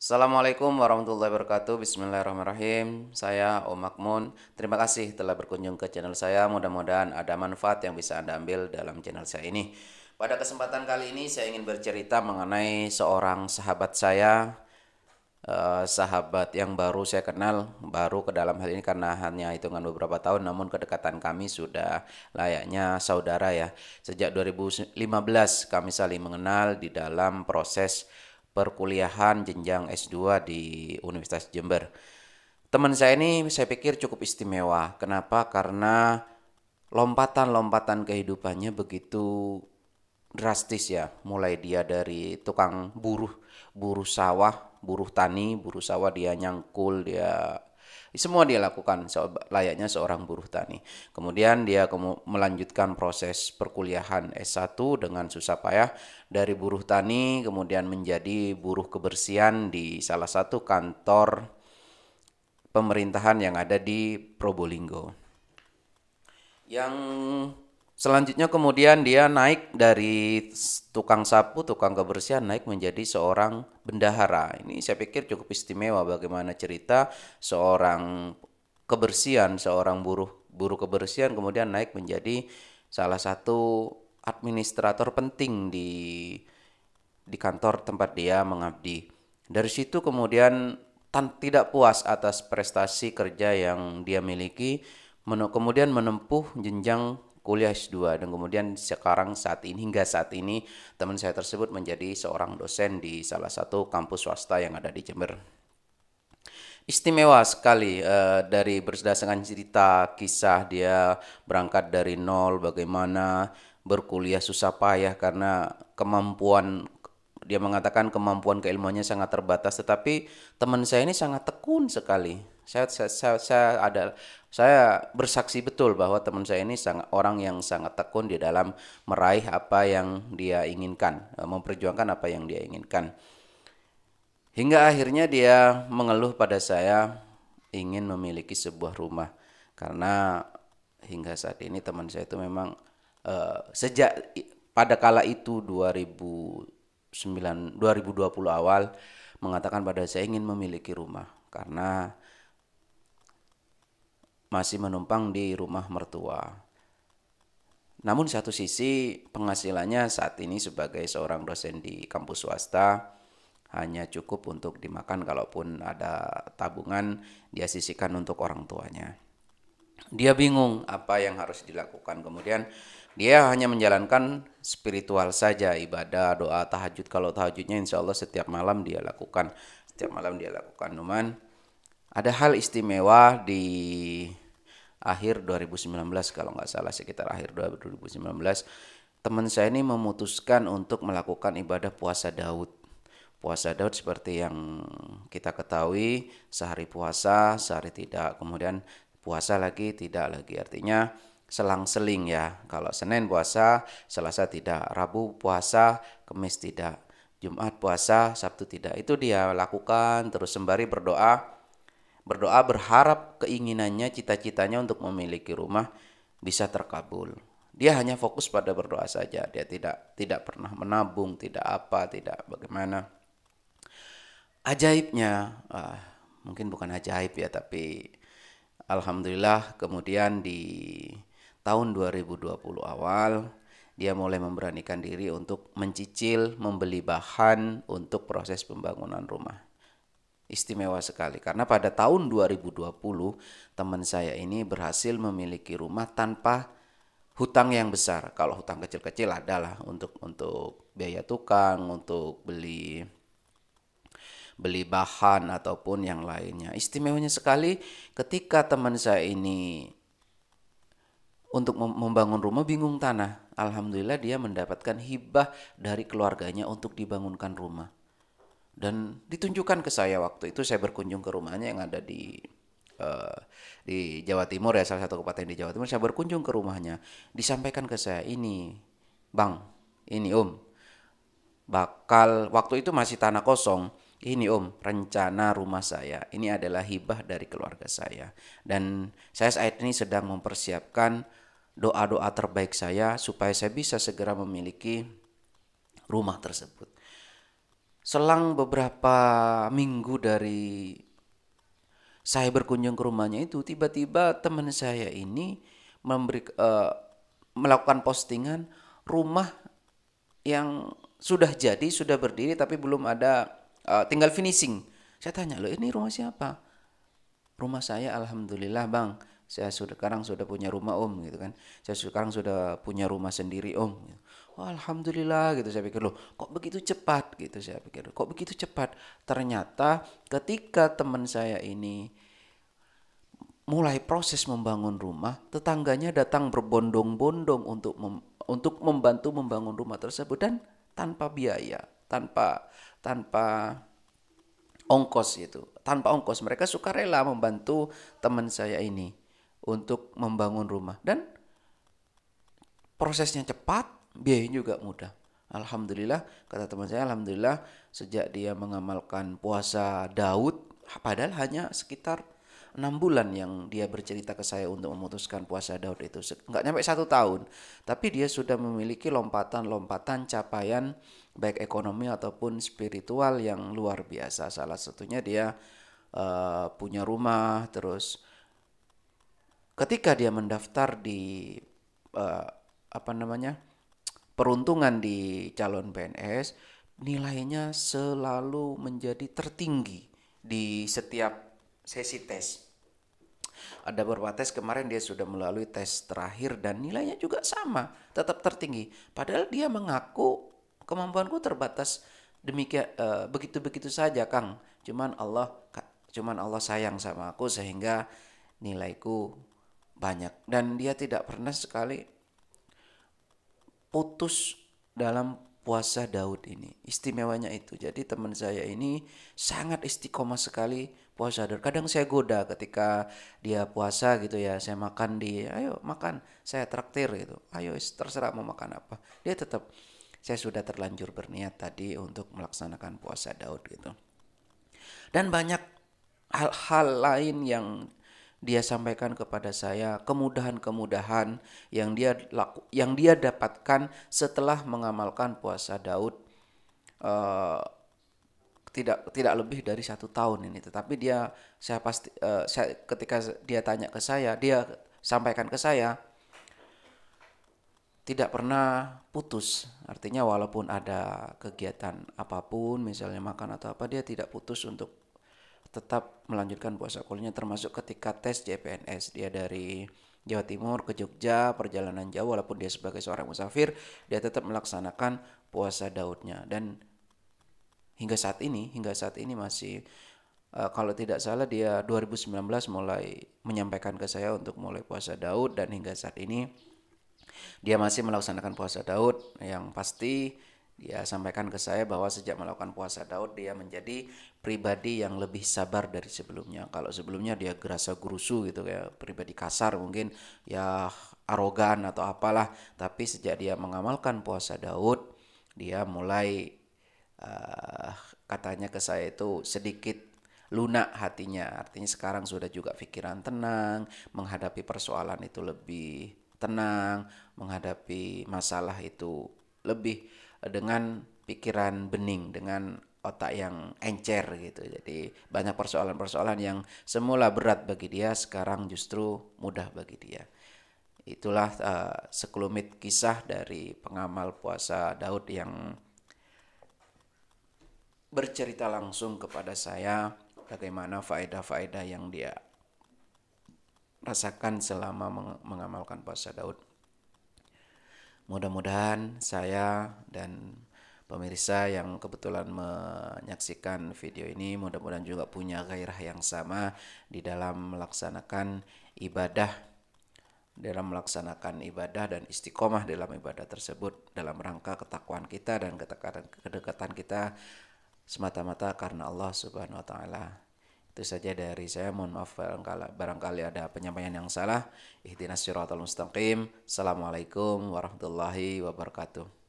Assalamualaikum warahmatullahi wabarakatuh. Bismillahirrahmanirrahim. Saya Om Makmun. Terima kasih telah berkunjung ke channel saya. Mudah-mudahan ada manfaat yang bisa Anda ambil dalam channel saya ini. Pada kesempatan kali ini saya ingin bercerita mengenai seorang sahabat saya, sahabat yang baru saya kenal, baru ke dalam hal ini karena hanya hitungan beberapa tahun, namun kedekatan kami sudah layaknya saudara ya. Sejak 2015 kami saling mengenal di dalam proses perkuliahan jenjang S2 di Universitas Jember. Teman saya ini saya pikir cukup istimewa. Kenapa? Karena lompatan-lompatan kehidupannya begitu drastis ya. Mulai dia dari tukang buruh sawah, buruh tani, buruh sawah dia nyangkul, dia semua dia lakukan layaknya seorang buruh tani. Kemudian dia melanjutkan proses perkuliahan S1 dengan susah payah dari buruh tani kemudian menjadi buruh kebersihan di salah satu kantor pemerintahan yang ada di Probolinggo. Yang selanjutnya kemudian dia naik dari tukang sapu, tukang kebersihan naik menjadi seorang bendahara. Ini saya pikir cukup istimewa bagaimana cerita seorang kebersihan, seorang buruh kebersihan kemudian naik menjadi salah satu administrator penting di kantor tempat dia mengabdi. Dari situ kemudian tidak puas atas prestasi kerja yang dia miliki, kemudian menempuh jenjang kuliah S2 dan kemudian hingga saat ini teman saya tersebut menjadi seorang dosen di salah satu kampus swasta yang ada di Jember. Istimewa sekali dari berdasarkan cerita kisah dia berangkat dari nol, bagaimana berkuliah susah payah karena dia mengatakan kemampuan keilmuannya sangat terbatas, tetapi teman saya ini sangat tekun sekali. Saya bersaksi betul bahwa teman saya ini orang yang sangat tekun di dalam meraih apa yang dia inginkan, memperjuangkan apa yang dia inginkan. Hingga akhirnya dia mengeluh pada saya ingin memiliki sebuah rumah karena hingga saat ini teman saya itu memang sejak pada kala itu 2020 awal mengatakan pada saya ingin memiliki rumah karena masih menumpang di rumah mertua. Namun satu sisi penghasilannya saat ini sebagai seorang dosen di kampus swasta hanya cukup untuk dimakan, kalaupun ada tabungan dia sisihkan untuk orang tuanya. Dia bingung apa yang harus dilakukan. Kemudian dia hanya menjalankan spiritual saja, ibadah, doa, tahajud. Kalau tahajudnya insya Allah setiap malam dia lakukan. Setiap malam dia lakukan. Cuman ada hal istimewa di akhir 2019 kalau nggak salah, sekitar akhir 2019 teman saya ini memutuskan untuk melakukan ibadah puasa Daud. Puasa Daud seperti yang kita ketahui, sehari puasa, sehari tidak. Kemudian puasa lagi, tidak lagi. Artinya selang-seling ya. Kalau Senin puasa, Selasa tidak. Rabu puasa, Kamis tidak. Jumat puasa, Sabtu tidak. Itu dia lakukan terus sembari berdoa. Berdoa berharap keinginannya, cita-citanya untuk memiliki rumah bisa terkabul. Dia hanya fokus pada berdoa saja. Dia tidak pernah menabung, tidak apa, tidak bagaimana. Ajaibnya, mungkin bukan ajaib ya, tapi alhamdulillah kemudian di tahun 2020 awal dia mulai memberanikan diri untuk mencicil membeli bahan untuk proses pembangunan rumah. Istimewa sekali karena pada tahun 2020 teman saya ini berhasil memiliki rumah tanpa hutang yang besar. Kalau hutang kecil-kecil adalah untuk biaya tukang, untuk beli bahan ataupun yang lainnya. Istimewanya sekali ketika teman saya ini untuk membangun rumah bingung tanah. Alhamdulillah dia mendapatkan hibah dari keluarganya untuk dibangunkan rumah. Dan ditunjukkan ke saya waktu itu saya berkunjung ke rumahnya yang ada di Jawa Timur ya, salah satu kabupaten di Jawa Timur. Saya berkunjung ke rumahnya. Disampaikan ke saya, ini Bang, ini Om, waktu itu masih tanah kosong. Ini Om, rencana rumah saya. Ini adalah hibah dari keluarga saya. Dan saya saat ini sedang mempersiapkan doa-doa terbaik saya supaya saya bisa segera memiliki rumah tersebut. Selang beberapa minggu dari saya berkunjung ke rumahnya itu, tiba-tiba teman saya ini melakukan postingan rumah yang sudah jadi, sudah berdiri tapi belum ada, tinggal finishing. Saya tanya, loh ini rumah siapa? Rumah saya alhamdulillah bang, saya sudah sekarang sudah punya rumah om gitu kan. Saya sekarang sudah punya rumah sendiri om. Oh, alhamdulillah gitu, saya pikir loh kok begitu cepat gitu, saya pikir kok begitu cepat. Ternyata ketika teman saya ini mulai proses membangun rumah, tetangganya datang berbondong-bondong untuk membantu membangun rumah tersebut dan tanpa biaya, tanpa tanpa ongkos gitu. Tanpa ongkos mereka sukarela membantu teman saya ini untuk membangun rumah dan prosesnya cepat, biayanya juga mudah. Alhamdulillah, kata teman saya, alhamdulillah sejak dia mengamalkan puasa Daud, padahal hanya sekitar 6 bulan yang dia bercerita ke saya untuk memutuskan puasa Daud itu, nggak nyampe 1 tahun, tapi dia sudah memiliki lompatan-lompatan capaian baik ekonomi ataupun spiritual yang luar biasa. Salah satunya dia punya rumah, terus ketika dia mendaftar di eh, apa namanya peruntungan di calon PNS, nilainya selalu menjadi tertinggi di setiap sesi tes. Ada beberapa tes kemarin dia sudah melalui tes terakhir dan nilainya juga sama, tetap tertinggi. Padahal dia mengaku kemampuanku terbatas, demikian begitu-begitu saja Kang. Cuman Allah sayang sama aku sehingga nilaiku banyak, dan dia tidak pernah sekali putus dalam puasa Daud ini. Istimewanya itu. Jadi teman saya ini sangat istiqomah sekali puasa Daud. Kadang saya goda ketika dia puasa gitu ya, saya makan di, ayo makan, saya traktir gitu. Ayo terserah mau makan apa. Dia tetap, saya sudah terlanjur berniat tadi untuk melaksanakan puasa Daud gitu. Dan banyak hal-hal lain yang dia sampaikan kepada saya, kemudahan-kemudahan yang dia dapatkan setelah mengamalkan puasa Daud, eh, tidak lebih dari 1 tahun ini. Tetapi ketika dia tanya ke saya, dia sampaikan ke saya tidak pernah putus. Artinya walaupun ada kegiatan apapun, misalnya makan atau apa, dia tidak putus untuk tetap melanjutkan puasa kuliahnya, termasuk ketika tes CPNS. Dia dari Jawa Timur ke Jogja, perjalanan jauh, walaupun dia sebagai seorang musafir, dia tetap melaksanakan puasa Daudnya. Dan hingga saat ini masih, kalau tidak salah dia 2019 mulai menyampaikan ke saya untuk mulai puasa Daud, dan hingga saat ini dia masih melaksanakan puasa Daud. Yang pasti dia sampaikan ke saya bahwa sejak melakukan puasa Daud dia menjadi pribadi yang lebih sabar dari sebelumnya. Kalau sebelumnya dia gerasa gerusu gitu, kayak pribadi kasar mungkin, ya arogan atau apalah. Tapi sejak dia mengamalkan puasa Daud, dia mulai, katanya ke saya itu sedikit lunak hatinya. Artinya sekarang sudah juga pikiran tenang, menghadapi persoalan itu lebih tenang, menghadapi masalah itu lebih dengan pikiran bening, dengan otak yang encer gitu. Jadi banyak persoalan-persoalan yang semula berat bagi dia sekarang justru mudah bagi dia. Itulah sekelumit kisah dari pengamal puasa Daud yang bercerita langsung kepada saya bagaimana faedah-faedah yang dia rasakan selama mengamalkan puasa Daud. Mudah-mudahan saya dan pemirsa yang kebetulan menyaksikan video ini mudah-mudahan juga punya gairah yang sama di dalam melaksanakan ibadah dan istiqomah dalam ibadah tersebut, dalam rangka ketakwaan kita dan kedekatan kita semata-mata karena Allah Subhanahu wa taala. Itu saja dari saya. Mohon maaf barangkali ada penyampaian yang salah. Ihdinas siratal mustaqim. Assalamualaikum warahmatullahi wabarakatuh.